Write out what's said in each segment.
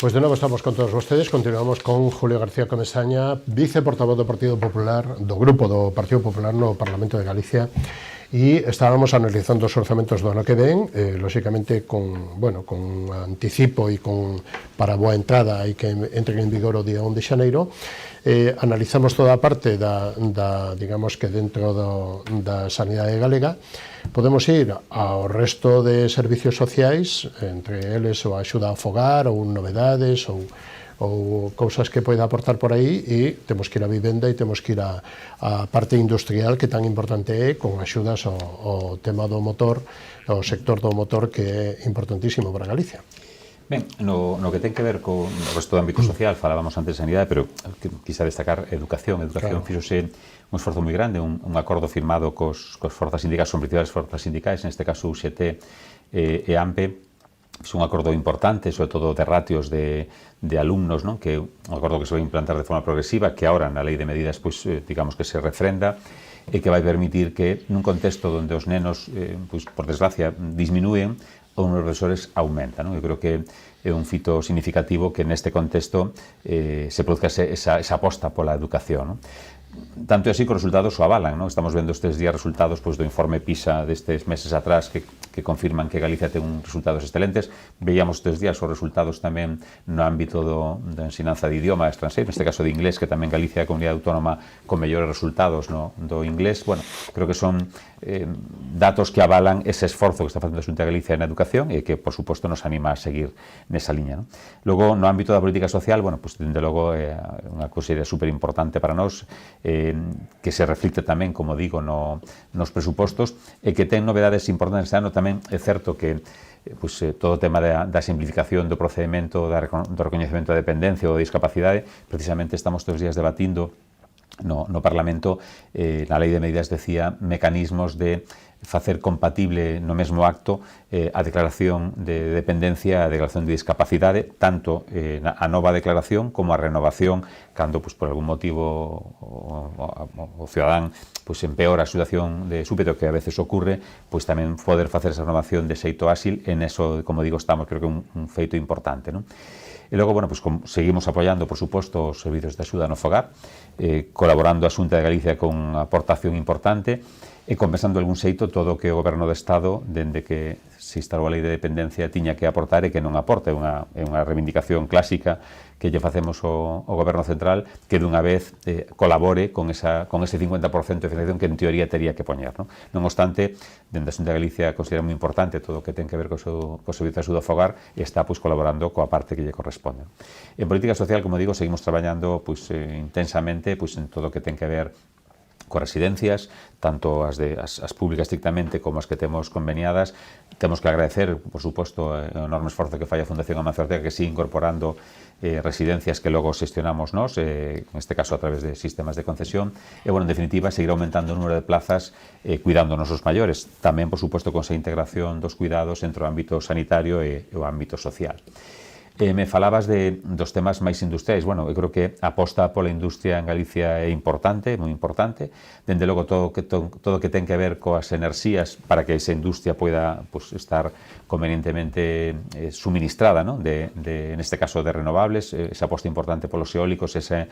Pues de novo estamos con todos vostedes. Continuamos con Julio García Comesaña, viceportavoz do Partido Popular, do Grupo do Partido Popular no Parlamento de Galicia, e estábamos analizando os orzamentos do ano que ven, lóxicamente con anticipo e para boa entrada hai que entren en vigor o día 1 de xaneiro. Analizamos toda a parte digamos que dentro da sanidade galega. Podemos ir ao resto de servicios sociais, entre eles a axuda ao fogar, ou novedades, ou cousas que poida aportar por aí, e temos que ir a vivenda e temos que ir a parte industrial, que tan importante é, con axudas ao tema do motor, ao sector do motor, que é importantísimo para Galicia. Ben, no que ten que ver co resto do ámbito social, falábamos antes de sanidade, pero quizá destacar educación. Educación fixose un esforzo moi grande, un acordo firmado cos forzas sindicais, son principales forzas sindicais, neste caso UGT e AMPE, é un acordo importante, sobre todo de ratios de alumnos, non? Que é un acordo que se vai implantar de forma progresiva, que ahora na lei de medidas, digamos que se refrenda, e que vai permitir que nun contexto onde os nenos, por desgracia, disminúen, o número de profesores aumenta, non? Eu creo que é un fito significativo que neste contexto se produzca esa aposta pola educación, non? Tanto é así que os resultados o avalan, non? Estamos vendo estes días resultados do informe PISA destes meses atrás que confirman que Galicia ten uns resultados excelentes. Veíamos estes días os resultados tamén no ámbito da ensinanza de idioma estranxeiro, neste caso de inglés, que tamén Galicia é a comunidade autónoma con mellores resultados do inglés. Bueno, creo que son datos que avalan ese esforzo que está facendo a Xunta de Galicia na educación e que, por suposto, nos anima a seguir nesa liña, non? Logo, no ámbito da política social, bueno, pues, dende logo, é unha cousa super importante para nós, que se reflicte tamén, como digo, nos presupostos, e que ten novedades importantes este ano. Tamén é certo que todo o tema da simplificación do procedimento do recoñecemento da dependencia ou da discapacidade, precisamente estamos todos os días debatindo no Parlamento, na lei de medidas decía mecanismos de facer compatible no mesmo acto a declaración de dependencia e a declaración de discapacidade, tanto a nova declaración como a renovación, cando por algún motivo o cidadán empeora a situación de súpeto, que a veces ocurre, tamén poder facer esa renovación de xeito áxil. En eso, como digo, estamos, creo que un feito importante, non? E logo, seguimos apoiando, por suposto, os servizos de axuda no fogar, colaborando a Xunta de Galicia con unha aportación importante e compensando algún xeito todo o que o Goberno do Estado, dende que se instalou a lei de dependencia, tiña que aportar e que non aporta. É unha reivindicación clásica que lle facemos ao Goberno Central, que dunha vez colabore con ese 50% de financiación que en teoría tería que poñer, non? Non obstante, dende a Xunta de Galicia considera moi importante todo o que ten que ver co servizo de axuda ao fogar e está colaborando coa parte que lle corresponde. En política social, como digo, seguimos traballando intensamente en todo o que ten que ver coas residencias, tanto as públicas estrictamente como as que temos conveniadas. Temos que agradecer, por suposto, o enorme esforzo que fai a Fundación Amancio Ortega, que sigue incorporando residencias que logo xestionamos nós, en este caso a través de sistemas de concesión, e, en definitiva, seguir aumentando o número de plazas cuidando os nosos maiores, tamén, por suposto, con esa integración dos cuidados entre o ámbito sanitario e o ámbito social. Me falabas dos temas máis industriais. Eu creo que a aposta pola industria en Galicia é importante, moi importante. Dende logo, todo o que ten que ver coas enerxías para que esa industria poida estar convenientemente suministrada, neste caso de renovables, esa aposta importante polos eólicos, esa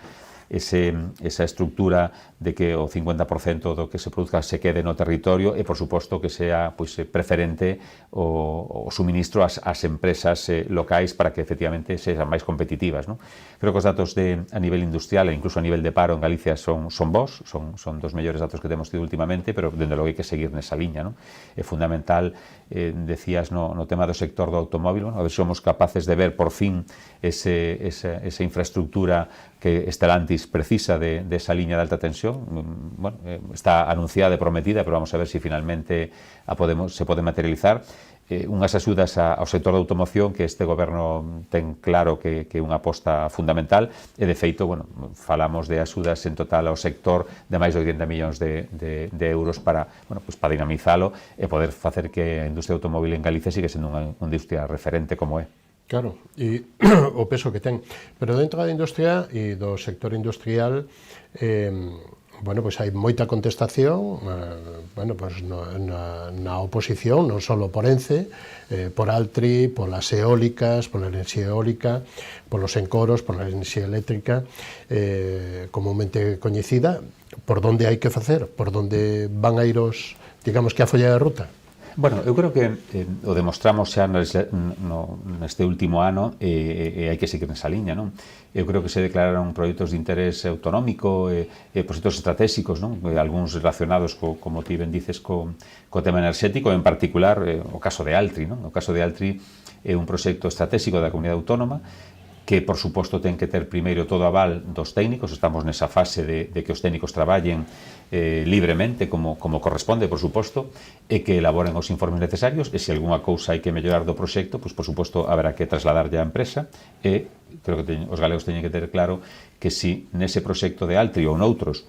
estructura de que o 50% do que se produzca se quede no territorio e, por suposto, que sea preferente o suministro ás empresas locais para que efectivamente sexan máis competitivas, non? Creo que os datos a nivel industrial e incluso a nivel de paro en Galicia son bons, son dos mellores datos que temos tido últimamente, pero dende logo hai que seguir nesa liña, non? É fundamental, decías, no tema do sector do automóbil, a ver se somos capaces de ver por fin esa infraestructura que Stellantis precisa de esa liña de alta tensión. Está anunciada e prometida, pero vamos a ver se finalmente se pode materializar. Unhas axudas ao sector da automoción que este goberno ten claro que é unha aposta fundamental e, de feito, falamos de axudas en total ao sector de máis de 80 millóns de euros para dinamizalo e poder facer que a industria automóvil en Galicia siga sendo unha industria referente como é. Claro, e o peso que ten. Pero dentro da industria e do sector industrial, bueno, pois hai moita contestación, bueno, pois na oposición, non só por ENCE, por Altri, polas eólicas, pola enerxía eólica, polos encoros, pola enerxía eléctrica, comumente coñecida, por onde hai que facer, por onde van a ir os, digamos que a folla de ruta. Bueno, eu creo que o demostramos xa neste último ano e hai que seguir nesa liña, non? Eu creo que se declararon proxectos de interés autonómico, proxectos estratégicos, non? Algúns relacionados, como ti ben dices, co tema enerxético, en particular o caso de Altri, non? O caso de Altri é un proxecto estratégico da comunidade autónoma que, por suposto, ten que ter primeiro todo aval dos técnicos. Estamos nesa fase de que os técnicos traballen libremente, como corresponde, por suposto, e que elaboren os informes necesarios, e se algunha cousa hai que mellorar do proxecto, pois, por suposto, haberá que trasladarlle á empresa, e creo que os galegos teñen que ter claro que si nese proxecto de Altri ou noutros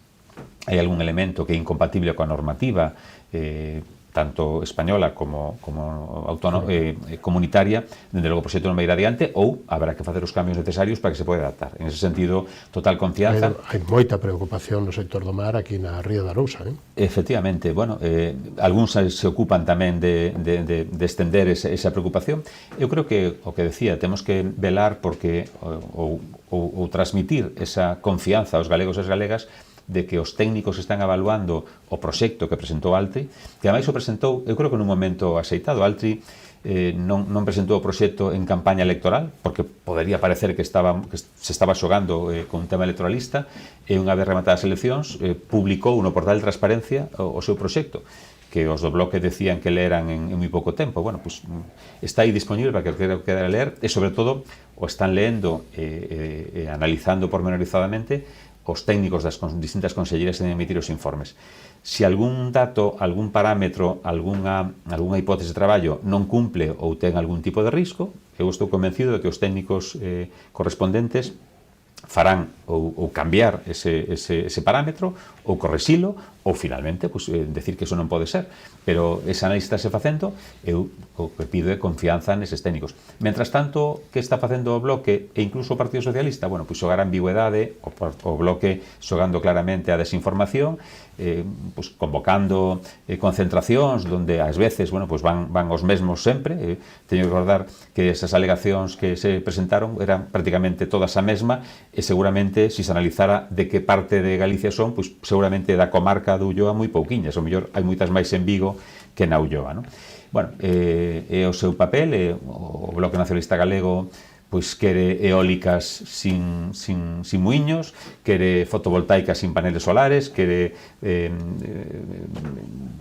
hai algún elemento que é incompatible coa normativa tanto española como comunitaria, dende logo o proxecto non vai ir adiante, ou haberá que facer os cambios necesarios para que se poida adaptar. En ese sentido, total confianza. Hai moita preocupación no sector do mar aquí na Ría da Arousa, Efectivamente, bueno, algúns se ocupan tamén de estender esa preocupación. Eu creo que, o que decía, temos que velar porque ou transmitir esa confianza aos galegos e as galegas de que os técnicos están evaluando o proxecto que presentou Altri, que ademais o presentou, eu creo que nun momento axeitado. Altri non presentou o proxecto en campaña electoral, porque podería parecer que se estaba xogando con un tema electoralista, e unha vez rematadas as eleccións, publicou no portal de transparencia o seu proxecto, que os do bloque decían que leran en moi pouco tempo. Bueno, pues está aí disponible para que quedara a ler, e sobre todo o están leendo e analizando pormenorizadamente os técnicos das distintas consellerías en emitir os informes. Se algún dato, algún parámetro, algunha hipótese de traballo non cumple ou ten algún tipo de risco, eu estou convencido de que os técnicos correspondentes farán ou cambiar ese parámetro, ou correxilo, ou finalmente decir que eso non pode ser. Pero ese análisis está se facendo, eu o que pido é confianza neses técnicos. Mentras tanto, que está facendo o Bloque e incluso o Partido Socialista? Bueno, pois xogar a ambigüedade, o Bloque xogando claramente a desinformación, convocando concentracións donde ás veces van os mesmos sempre. Teño que recordar que esas alegacións que se presentaron eran prácticamente todas a mesma, e seguramente, se analizara de que parte de Galicia son, pois seguramente da comarca do Ulloa moi pouquiñas, ou mellor hai moitas máis en Vigo que na Ulloa, non? Bueno, é o seu papel, o Bloque Nacionalista Galego pois quere eólicas sin muiños, quere fotovoltaicas sin paneles solares, quere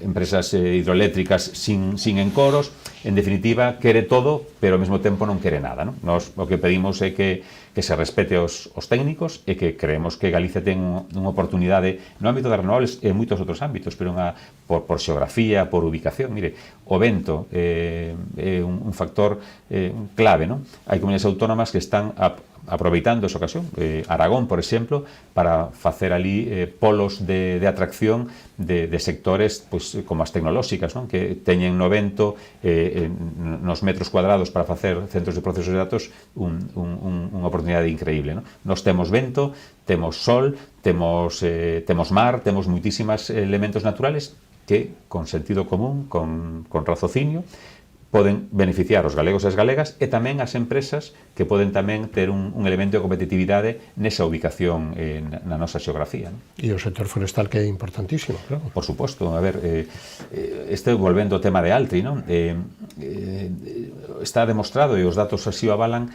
empresas hidroeléctricas sin encoros. En definitiva, quere todo, pero ao mesmo tempo non quere nada, non? Nos o que pedimos é que se respete os técnicos, e que creemos que Galicia ten unha oportunidade no ámbito das renovables e en moitos outros ámbitos, pero por xeografía, por ubicación. Mire, o vento é un factor clave, non? Hai comunidades autónomas que están aproveitando esa ocasión, Aragón, por exemplo, para facer ali polos de atracción de sectores como as tecnolóxicas, non? Que teñen no vento, nos metros cuadrados para facer centros de procesos de datos, unha oportunidade increíble, non? Nos temos vento, temos sol, temos mar, temos moitísimas elementos naturales que, con sentido común, con raciocinio, poden beneficiar os galegos e as galegas, e tamén as empresas que poden tamén ter un elemento de competitividade nesa ubicación na nosa xeografía, non? E o sector forestal, que é importantísimo, claro. Por suposto. A ver, volvendo ao tema de Altri, non? Está demostrado, e os datos así o avalan,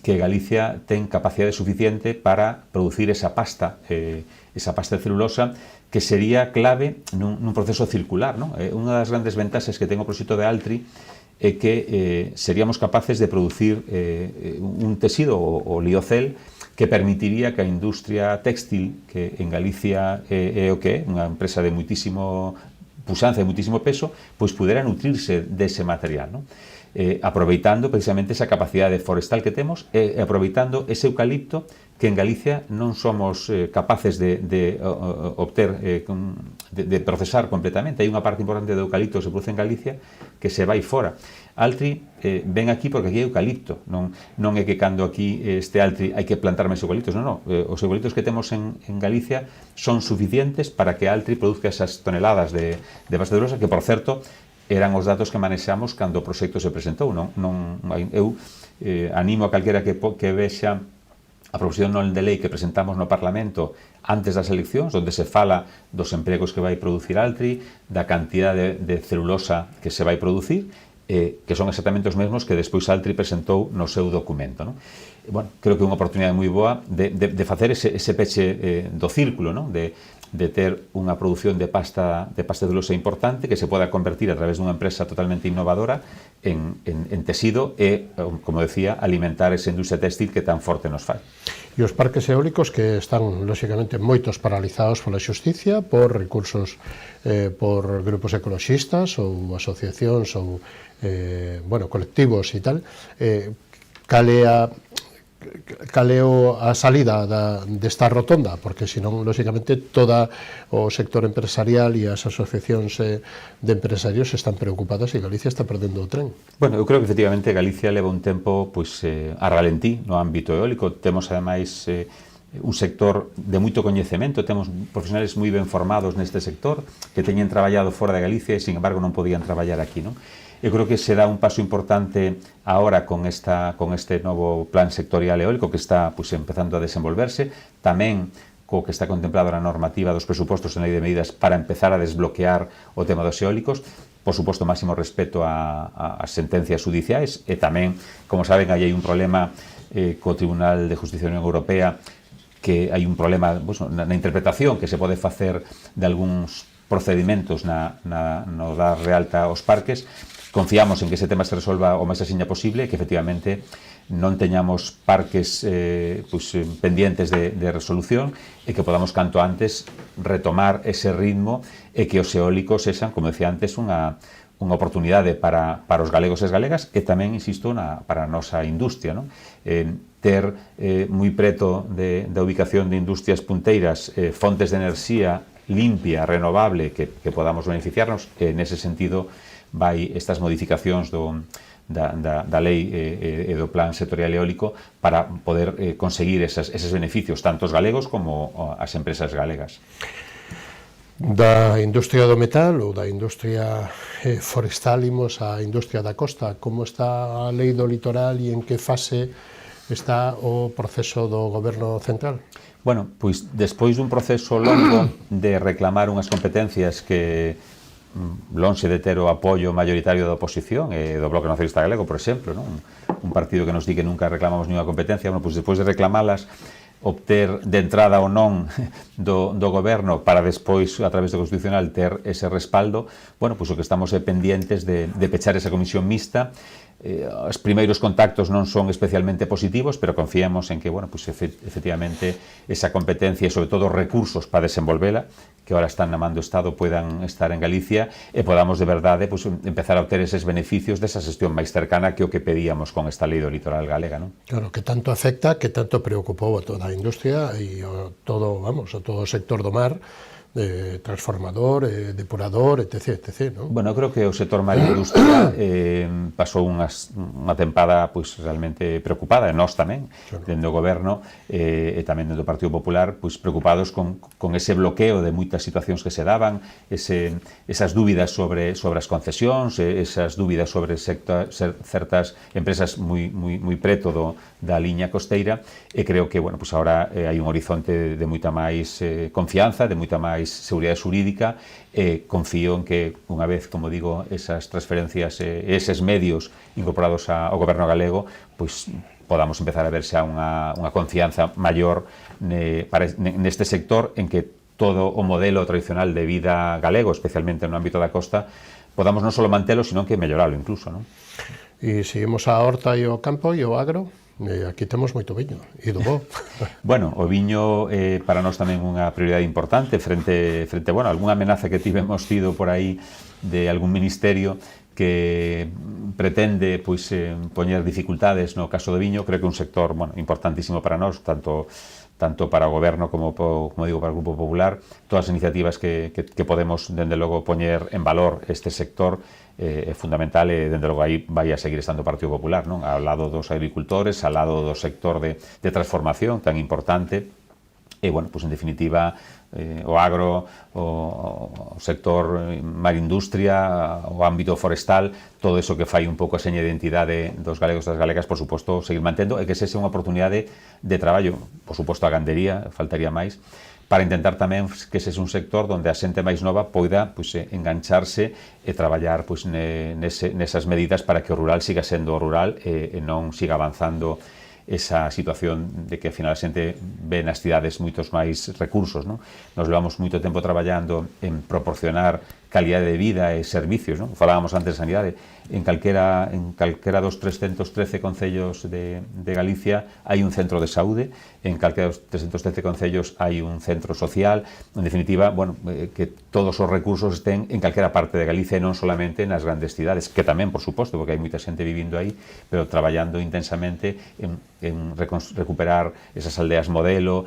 que Galicia ten capacidade suficiente para producir esa pasta de celulosa, que sería clave nun proceso circular, non? Unha das grandes ventaxas que ten o proxecto de Altri é que seríamos capaces de producir un tecido, o liocel, que permitiría que a industria textil, que en Galicia é o que é, unha empresa de moitísimo puxanza e moitísimo peso, pois pudera nutrirse dese material, non? aproveitando precisamente esa capacidade forestal que temos e aproveitando ese eucalipto que en Galicia non somos capaces de obter, de procesar completamente. Hai unha parte importante do eucalipto que se produce en Galicia que se vai fora. Altri ven aquí porque aquí hai eucalipto, non é que cando aquí este Altri hai que plantar máis eucaliptos, non. Os eucaliptos que temos en Galicia son suficientes para que Altri produzca esas toneladas de pasta de urosa que, por certo, eran os datos que manexamos cando o proxecto se presentou. Eu animo a calquera que vexa a proposición non de lei que presentamos no Parlamento antes das eleccións, onde se fala dos empregos que vai producir Altri, da cantidade de celulosa que se vai producir, que son exactamente os mesmos que despois Altri presentou no seu documento. Bueno, creo que é unha oportunidade moi boa de facer ese peche do círculo, de ter unha produción de pasta de celulosa importante que se poda convertir a través dunha empresa totalmente innovadora en tecido e, como decía, alimentar esa industria textil que tan forte nos fai. E os parques eólicos que están, lóxicamente, moitos paralizados pola xusticia por recursos, por grupos ecoloxistas ou asociacións ou colectivos e tal, cal é a salida desta rotonda, porque senón, lóxicamente, todo o sector empresarial e as asociacións de empresarios están preocupadas e Galicia está perdendo o tren. Bueno, eu creo que efectivamente Galicia leva un tempo a ralentí no ámbito eólico. Temos, ademais, un sector de moito coñecemento, temos profesionales moi ben formados neste sector que teñen traballado fora de Galicia e, sin embargo, non podían traballar aquí, non? Eu creo que se dá un paso importante agora con este novo plan sectorial eólico que está empezando a desenvolverse, tamén co que está contemplado na normativa dos presupostos en lei de medidas para empezar a desbloquear o tema dos eólicos, por suposto, máximo respeto ás sentencias judiciais e tamén, como saben, hai un problema co Tribunal de Justicia da Unión Europea, que hai un problema na interpretación que se pode facer de algúns procedimentos no dar realta aos parques. Confiamos en que ese tema se resolva o máis axiña posible e que efectivamente non teñamos parques pendientes de resolución e que podamos canto antes retomar ese ritmo e que os eólicos sexan, como decía antes, unha oportunidade para os galegos e as galegas e tamén, insisto, para a nosa industria. Ter moi preto da ubicación de industrias punteiras fontes de enerxía limpia, renovable, que podamos beneficiarnos, nese sentido vai estas modificacións da lei e do plan sectorial eólico para poder conseguir eses beneficios, tanto os galegos como as empresas galegas. Da industria do metal ou da industria forestal imos á industria da costa. Como está a lei do litoral e en que fase está o proceso do goberno central? Bueno, pois despois dun proceso longo de reclamar unhas competencias que lonxe de ter o apoio maioritario da oposición e do Bloque Nacionalista Galego, por exemplo, un partido que nos di que nunca reclamamos ninguna competencia, pois despois de reclamalas, obter de entrada ou non do goberno para despois, a través do Constitucional, ter ese respaldo, pois o que estamos pendientes de pechar esa comisión mixta. Os primeiros contactos non son especialmente positivos, pero confiamos en que, efectivamente, esa competencia e, sobre todo, os recursos para desenvolvela, que ahora están na man do Estado, puedan estar en Galicia e podamos, de verdade, empezar a obter eses beneficios desa xestión máis cercana que o que pedíamos con esta lei do litoral galega, non? Claro, que tanto afecta, que tanto preocupou a toda a industria e a todo o sector do mar, transformador, depurador, etc. ¿no? Bueno, creo que o sector mar e industria pasou unha tempada realmente preocupada, e nós tamén, dende o goberno e tamén dende o Partido Popular, preocupados con ese bloqueo de moitas situacións que se daban, esas dúbidas sobre as concesións, esas dúbidas sobre certas empresas moi preto da liña costeira, e creo que, agora hai un horizonte de moita máis confianza, de moita máis seguridade xurídica, e confío en que, unha vez, como digo, esas transferencias e eses medios incorporados ao goberno galego, podamos empezar a ver xa unha confianza maior neste sector, en que todo o modelo tradicional de vida galego, especialmente no ámbito da costa, podamos non só mantelo, sino que melloralo incluso, non? E seguimos a horta e o campo e o agro. Aquí temos moito viño, e do bo. Bueno, o viño para nós tamén unha prioridade importante frente a algunha amenaza que tivemos tido por aí de algún ministerio que pretende pois, poñer dificultades no caso do viño. Creo que é un sector importantísimo para nós, tanto para o Goberno como digo, para o Grupo Popular. Todas as iniciativas que podemos, dende logo, poñer en valor este sector é fundamental, e dende logo aí vai a seguir estando o Partido Popular, non? Ao lado dos agricultores, ao lado do sector de transformación tan importante. E, bueno, pois, en definitiva, o agro, o sector marindustria, o ámbito forestal, todo iso que fai un pouco a seña de identidade dos galegos e das galegas, por suposto, seguir mantendo, e que esa é unha oportunidade de traballo, por suposto, a gandería, faltaría máis, para intentar tamén que ese é un sector onde a xente máis nova poida engancharse e traballar nesas medidas para que o rural siga sendo o rural e non siga avanzando esa situación de que, ao final, a xente ve nas cidades moitos máis recursos, non? Nos levamos moito tempo traballando en proporcionar calidade de vida e servicios, non? Falábamos antes de sanidade. En calquera dos 313 concellos de Galicia hai un centro de saúde, en calquera dos 313 concellos hai un centro social. En definitiva, bueno, que todos os recursos estén en calquera parte de Galicia e non solamente nas grandes cidades, que tamén, por suposto, porque hai moita xente vivindo aí, pero traballando intensamente en recuperar esas aldeas modelo,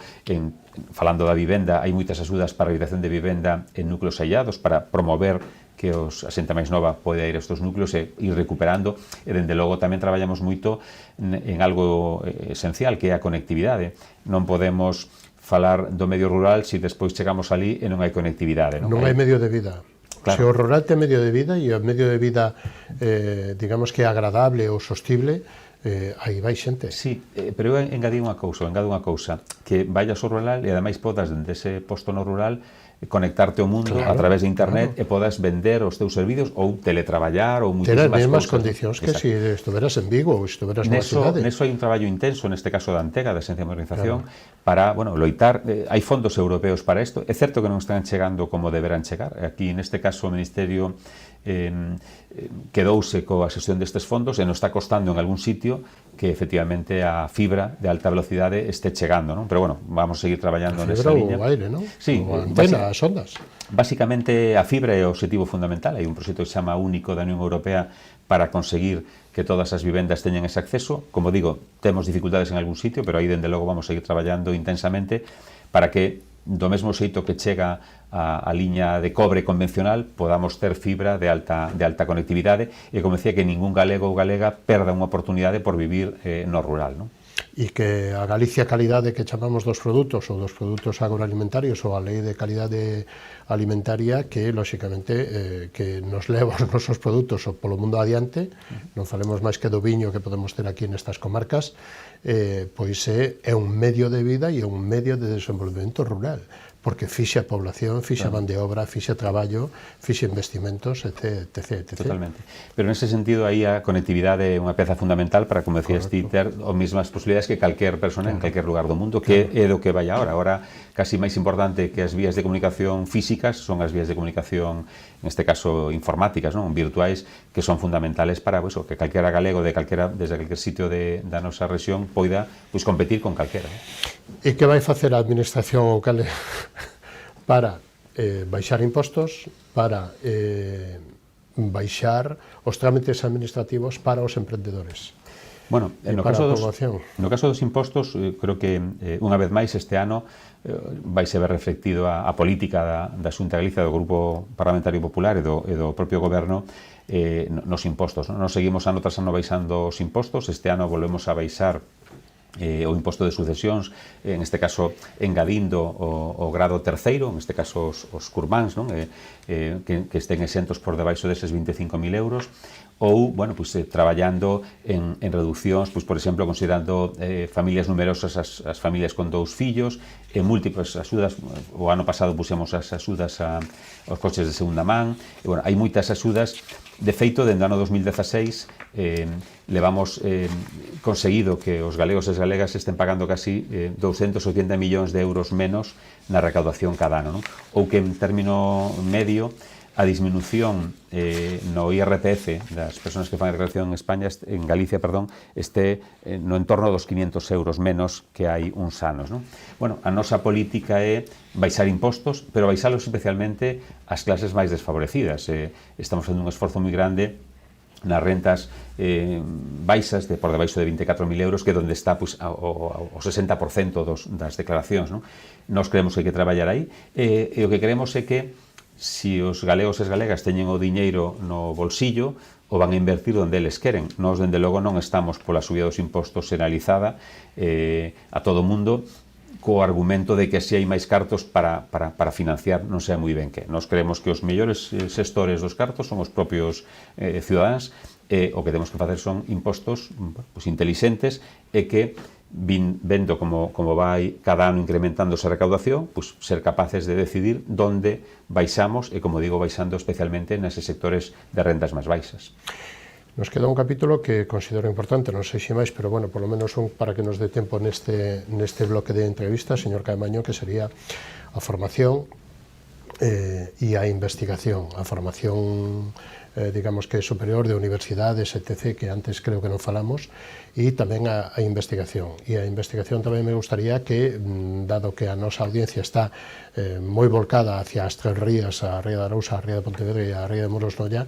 falando da vivenda, hai moitas axudas para a realización de vivenda en núcleos allados, para promover que a xente máis nova pode ir a estes núcleos e ir recuperando. E, dende logo, tamén traballamos moito en algo esencial, que é a conectividade. Non podemos falar do medio rural se despois chegamos ali e non hai conectividade. Non hai medio de vida. Claro. Se o rural ten medio de vida, e o medio de vida, digamos que é agradable ou sostible, aí vai xente. Sí, pero eu engado unha cousa, que vayas ao rural e, ademais, podas, dende ese posto no rural, conectarte ao mundo, claro, a través de internet, e podas vender os teus servicios ou teletraballar ou muitísimas cousas. Ter as mesmas condicións que se estuveras en Vigo ou estuveras nunha cidade. Neso hai un traballo intenso, neste caso da Antega, da Xencia de Modernización, claro, para, bueno, loitar. Hai fondos europeos para isto. É certo que non están chegando como deberán chegar. Aquí, neste caso, o Ministerio quedouse coa xestión destes fondos e nos está costando en algún sitio que, efectivamente, a fibra de alta velocidade este chegando, non? Pero, bueno, vamos a seguir traballando nesta liña. A fibra ou o aire, non? Sí, a antena, as ondas. Básicamente, a fibra é o objetivo fundamental. Hai un proxecto que se chama Único da Unión Europea para conseguir que todas as vivendas teñan ese acceso. Como digo, temos dificultades en algún sitio, pero aí, dende logo, vamos a seguir traballando intensamente para que, do mesmo xeito que chega a liña de cobre convencional, podamos ter fibra de alta conectividade, e, como decía, que ningún galego ou galega perda unha oportunidade por vivir no rural, non? E que a Galicia calidade que chamamos dos produtos ou dos produtos agroalimentarios, ou a lei de calidade alimentaria, que, lóxicamente, que nos leva os nosos produtos ou polo mundo adiante, non falemos máis que do viño que podemos ter aquí nestas comarcas, pois é un medio de vida e un medio de desenvolvemento rural, porque fixe a población, fixe a man de obra, fixe traballo, fixe investimentos, etc. Totalmente. Pero, nese sentido, aí a conectividade é unha peza fundamental para, como decías ti, ter as mesmas posibilidades que calquer persona en calquer lugar do mundo, que é do que vai agora. Agora, casi máis importante que as vías de comunicación físicas son as vías de comunicación, neste caso, informáticas, non? Virtuais, que son fundamentales para que calquera galego desde calquer sitio da nosa rexión poida competir con calquera. E que vai facer a administración local para baixar impostos, para baixar os trámites administrativos para os emprendedores? Bueno, no caso dos impostos, creo que unha vez máis este ano vai se ver reflectido a política da Xunta de Galicia, do Grupo Parlamentario Popular e do propio Goberno nos impostos. Nos seguimos ano tras ano baixando os impostos. Este ano volvemos a baixar o imposto de sucesións, en este caso engadindo o grado terceiro, en este caso os curmáns, non? Que estén exentos por debaixo deses 25.000 euros, ou, bueno, traballando en reduccións, por exemplo, considerando familias numerosas, as familias con 2 fillos, e múltiples axudas. O ano pasado pusemos as axudas aos coches de segunda man, e, bueno, hai moitas axudas. De feito, dende o ano 2016 levamos conseguido que os galegos e as galegas estén pagando casi 280 millóns de euros menos na recaudación cada ano, non? Ou que, en término medio, a disminución no IRPF das persoas que fan a declaración en Galicia, este no entorno dos 500 euros menos que hai uns anos, non? Bueno, a nosa política é baixar impostos, pero baixalos especialmente ás clases máis desfavorecidas. Estamos facendo un esforzo moi grande nas rentas baixas, por debaixo de 24.000 euros, que é onde está pues, o 60% das declaracións. Non? Nós creemos que hai que traballar aí, e o que queremos é que se os galegos e as galegas teñen o diñeiro no bolsillo, o van a invertir onde eles queren. Nós, dende logo, non estamos pola subida dos impostos generalizada a todo o mundo, co argumento de que se hai máis cartos para financiar non sei moi ben que. Nós creemos que os mellores xestores dos cartos son os propios cidadáns, o que temos que facer son impostos pues, intelixentes e que vendo como vai cada ano incrementándose a recaudación, pues, ser capaces de decidir onde baixamos e, como digo, baixando especialmente neses sectores de rentas máis baixas. Nos queda un capítulo que considero importante, non sei se máis, pero bueno, por lo menos para que nos dé tempo neste bloque de entrevistas, señor Caamaño, que sería a formación e a investigación. A formación, digamos que superior de universidades, etc., que antes creo que non falamos, e tamén a investigación. E a investigación tamén me gustaría que, dado que a nosa audiencia está moi volcada hacia as tres rías, a Ría de Arousa, a Ría de Pontevedra e a Ría de Muros Noia,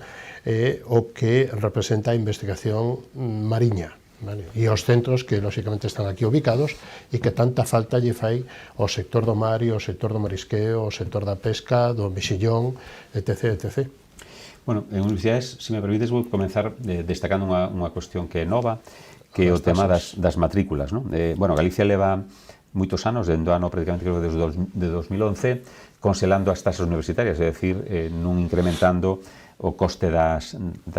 o que representa a investigación mariña, vale? E os centros que, lóxicamente, están aquí ubicados e que tanta falta lle fai ao sector do mar e ao sector do marisqueo, ao sector da pesca, do mexillón, etc., etc. Bueno, en universidades, se me permites, vou comenzar destacando unha cuestión que é nova, que é o tema das matrículas. Non? Bueno, Galicia leva moitos anos, dende o ano prácticamente creo de 2011, conselando as tasas universitarias, é dicir, non incrementando o coste das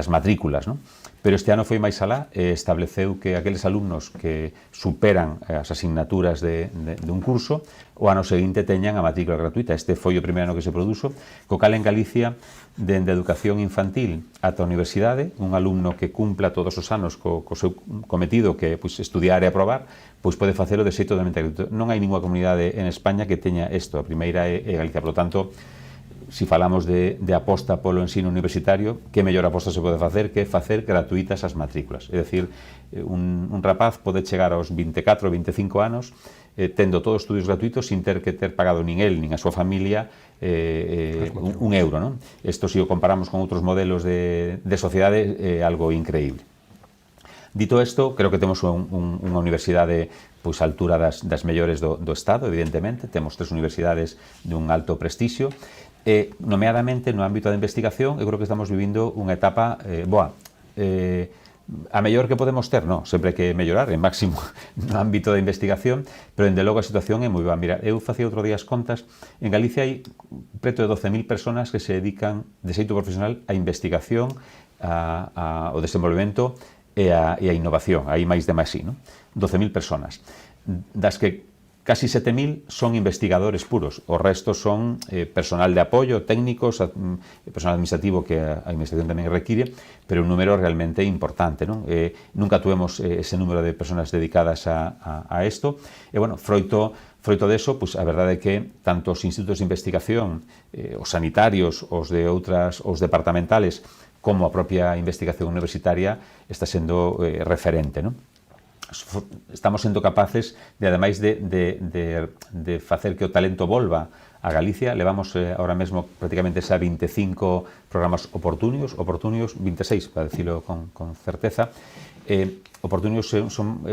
matrículas, non? Pero este ano foi máis alá e estableceu que aqueles alumnos que superan as asignaturas de un curso, o ano seguinte teñan a matrícula gratuita. Este foi o primeiro ano que se produzo, co cal en Galicia, dende a educación infantil ata a universidade, un alumno que cumpla todos os anos co seu cometido, que pues, estudiar e aprobar, pois pode facelo de xeito totalmente gratuito. Non hai ninguna comunidade en España que teña isto. A primeira é Galicia, por lo tanto, si falamos de aposta polo ensino universitario, que mellor aposta se pode facer que facer gratuitas as matrículas. É dicir, un rapaz pode chegar aos 24 ou 25 anos tendo todos os estudios gratuitos sin ter que ter pagado nin el, nin a súa familia un euro. Non? Isto, se o comparamos con outros modelos de sociedade, é algo increíble. Dito isto, creo que temos unha universidade pois, a altura das mellores do Estado, evidentemente. Temos 3 universidades dun alto prestixio. Nomeadamente, no ámbito da investigación, eu creo que estamos vivindo unha etapa boa. A mellor que podemos ter, non, sempre hai que mellorar en máximo no ámbito da investigación, pero, dende logo, a situación é moi boa. Mira, eu facía outro día as contas, en Galicia hai preto de 12.000 personas que se dedican de xeito profesional á investigación, ao desenvolvemento e a innovación. Hai máis de máis, non? 12.000 personas, das que casi 7.000 son investigadores puros, o resto son personal de apoio, técnicos, personal administrativo que a administración tamén require, pero un número realmente importante. Non? Nunca tuvemos ese número de personas dedicadas a isto, e, bueno, froito deso, pues, a verdade é que tanto os institutos de investigación, os sanitarios, os departamentales, como a propia investigación universitaria está sendo referente, non? Estamos sendo capaces de, ademais de facer que o talento volva a Galicia. Levamos ahora mesmo prácticamente xa 25 programas oportunios 26, para decirlo con certeza. Oportunios é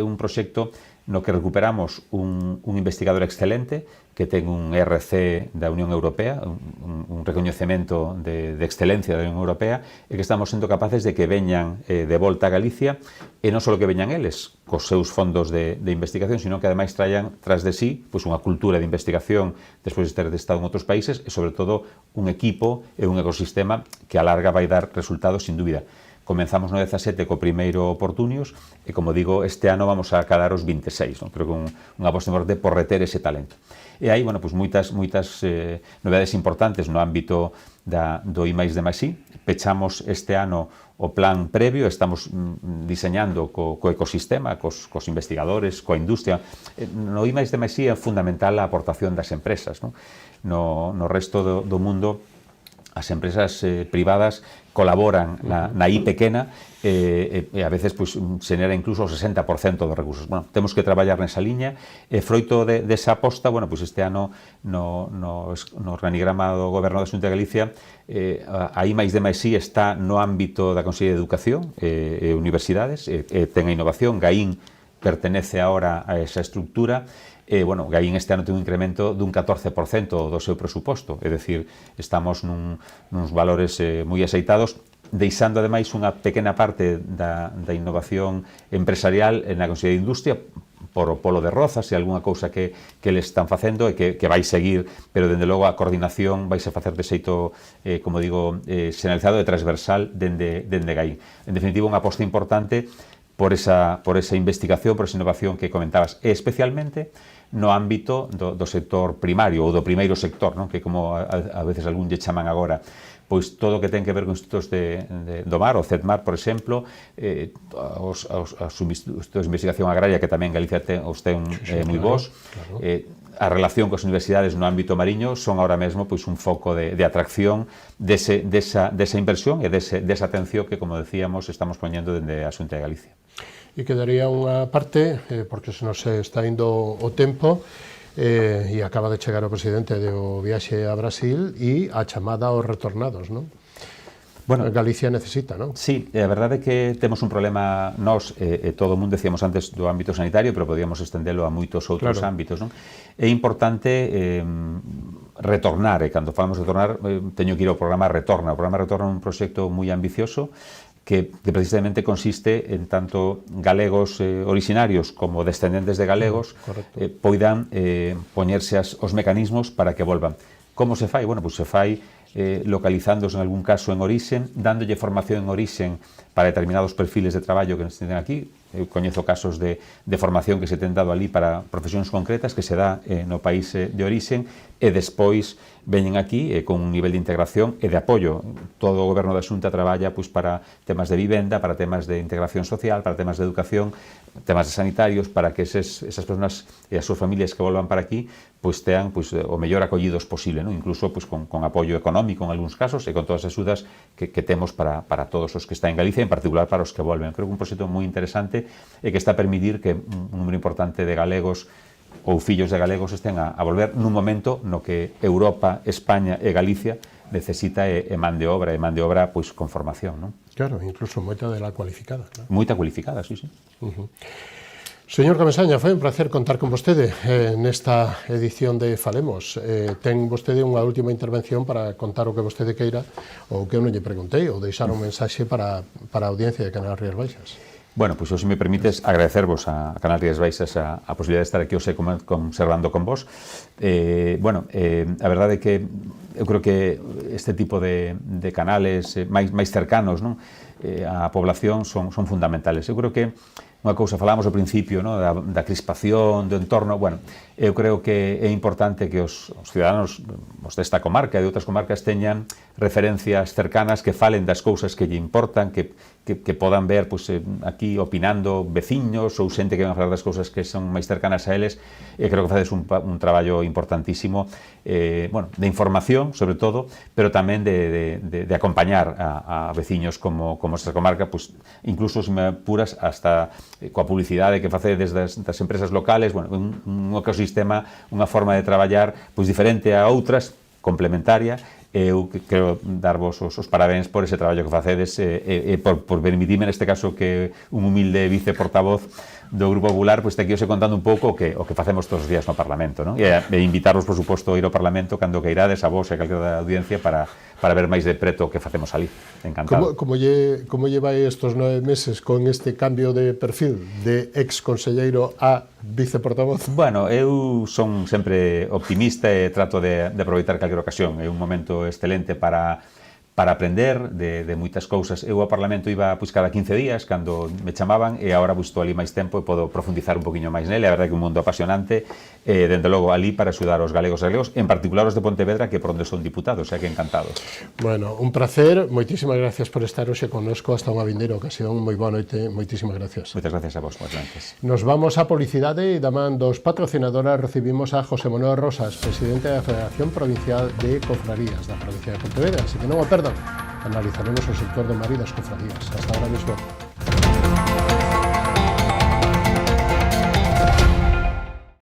un proxecto no que recuperamos un investigador excelente que ten un RC da Unión Europea, un recoñecemento de excelencia da Unión Europea, e que estamos sendo capaces de que veñan de volta a Galicia, e non só que veñan eles cos seus fondos de investigación, sino que ademais trayan tras de sí pues, unha cultura de investigación despois de ter estado en outros países, e sobre todo un equipo e un ecosistema que a larga vai dar resultados sin dúbida. Comenzamos no 17 co primeiro Oportunios e, como digo, este ano vamos a cadar os 26, non? Creo que unha aposta importante por reter ese talento. E hai, bueno, pues, moitas novedades importantes no ámbito do I+D+I. Pechamos este ano o plan previo, estamos diseñando co ecosistema, cos investigadores, coa industria. No I+D+I é fundamental a aportación das empresas, non? No resto do mundo as empresas privadas colaboran na I pequena e a veces pois, xenera incluso o 60% dos recursos. Bueno, temos que traballar nesa liña e froito desa aposta, bueno, pois este ano no organigrama do Goberno da Xunta de Galicia a I+D+I está no ámbito da Consellería de Educación e Universidades, ten a innovación, Gaín pertenece ahora a esa estructura. Bueno, Gaín este ano ten un incremento dun 14% do seu presuposto, é dicir, estamos nuns valores moi aceitados, deixando ademais unha pequena parte da innovación empresarial na Consellería de Industria por o polo de Rozas e algunha cousa que eles están facendo e que vai seguir, pero dende logo a coordinación vai se facer de xeito, como digo, xeneralizado e transversal dende Gaín. En definitiva, unha aposta importante por esa investigación, por esa innovación que comentabas, e especialmente no ámbito do sector primario ou do primeiro sector, non? Que como a veces algún lle chaman agora, pois todo o que ten que ver con institutos do mar, o CEDMAR, por exemplo, os institutos de investigación agraria, que tamén Galicia os ten moi bons, a relación coas universidades no ámbito mariño son ahora mesmo pois un foco de atracción desa inversión e desa atención que, como decíamos, estamos poñendo dende a Xunta de Galicia. E quedaría unha parte, porque se nos está indo o tempo, e acaba de chegar o presidente do viaxe a Brasil e a chamada aos retornados, non? Bueno, Galicia necesita, non? Sí, a verdade é que temos un problema nós, todo o mundo decíamos antes do ámbito sanitario, pero podíamos estendelo a moitos outros ámbitos, non? É importante retornar, e cando falamos de retornar, teño que ir ao programa Retorna. O programa Retorna é un proxecto moi ambicioso que precisamente consiste en tanto galegos orixinarios como descendentes de galegos poidan poñerse os mecanismos para que volvan. Como se fai? Bueno, pois se fai localizándose en algún caso en orixen, dándolle formación en orixen para determinados perfiles de traballo que nos tenen aquí. Eu coñezo casos de formación que se ten dado ali para profesións concretas que se dá no país de orixen e despois veñen aquí con un nivel de integración e de apoio. Todo o Goberno da Xunta traballa pois, para temas de vivenda, para temas de integración social, para temas de educación, temas de sanitarios, para que esas persoas e as súas familias que volvan para aquí pois tean pois, o mellor acollidos posible, non? Incluso pois, con apoio económico en algúns casos e con todas as axudas que temos para todos os que están en Galicia, en particular para os que volven. Creo que un proxecto moi interesante e que está a permitir que un número importante de galegos ou fillos de galegos estén a volver nun momento no que Europa, España e Galicia necesita man de obra pois con formación, non? Claro, incluso moita de la cualificada. Claro. Moita cualificada, sí. Señor Comesaña, foi un placer contar con vostede nesta edición de Falemos. Ten vostede unha última intervención para contar o que vostede queira ou que eu non lle preguntei ou deixar un mensaxe para a audiencia de Canal Rías Baixas. Bueno, pois, se me permites, agradecervos a Canal Rías Baixas a posibilidade de estar aquí hoxe conservando con vos. A verdade é que eu creo que este tipo de canales máis cercanos, non, á población son fundamentales. Eu creo que unha cousa, falamos ao principio, no, da crispación, do entorno, bueno, eu creo que é importante que os ciudadanos desta comarca e de outras comarcas teñan referencias cercanas que falen das cousas que lle importan, que podan ver pois, aquí opinando veciños ou xente que van a falar das cousas que son máis cercanas a eles, e creo que facedes un traballo importantísimo, bueno, de información, sobre todo, pero tamén de acompañar a veciños como esta comarca, pois, incluso, se me apuras, hasta coa publicidade que facedes das empresas locales, bueno, un ecosistema, unha forma de traballar pois diferente a outras, complementaria. Eu quero darvos os parabéns por ese traballo que facedes e por permitirme, neste caso, que un humilde viceportavoz do Grupo Popular pois te aquí os contando un pouco o que facemos todos os días no Parlamento, non? E invitarvos, por suposto, a ir ao Parlamento cando queirades, a vos e a calquera da audiencia para ver máis de preto o que facemos ali. Encantado. Como lle vai estos 9 meses con este cambio de perfil de ex-conselleiro a viceportavoz? Bueno, eu son sempre optimista e trato de aproveitar calquera ocasión. É un momento excelente para para aprender de moitas cousas. Eu ao Parlamento iba pois cada 15 días cando me chamaban e agora estou ali máis tempo e podo profundizar un poquinho máis nele. A verdade que é un mundo apasionante e, dende logo, ali para axudar aos galegos e galegos, en particular os de Pontevedra, que por onde son diputados, que encantados. Bueno, un placer, moitísimas gracias por estar hoxe connosco, hasta unha vindeira ocasión, moi boa noite, moitísimas gracias. Moitas gracias a vos, moitas gracias. Nos vamos a publicidade e da man dos patrocinadoras recibimos a José Manuel Rosas, presidente da Federación Provincial de Cofradías da provincia de Pontevedra, así que non o perdan. Analizaremos o sector do mar e das cofradías. Hasta ahora mismo.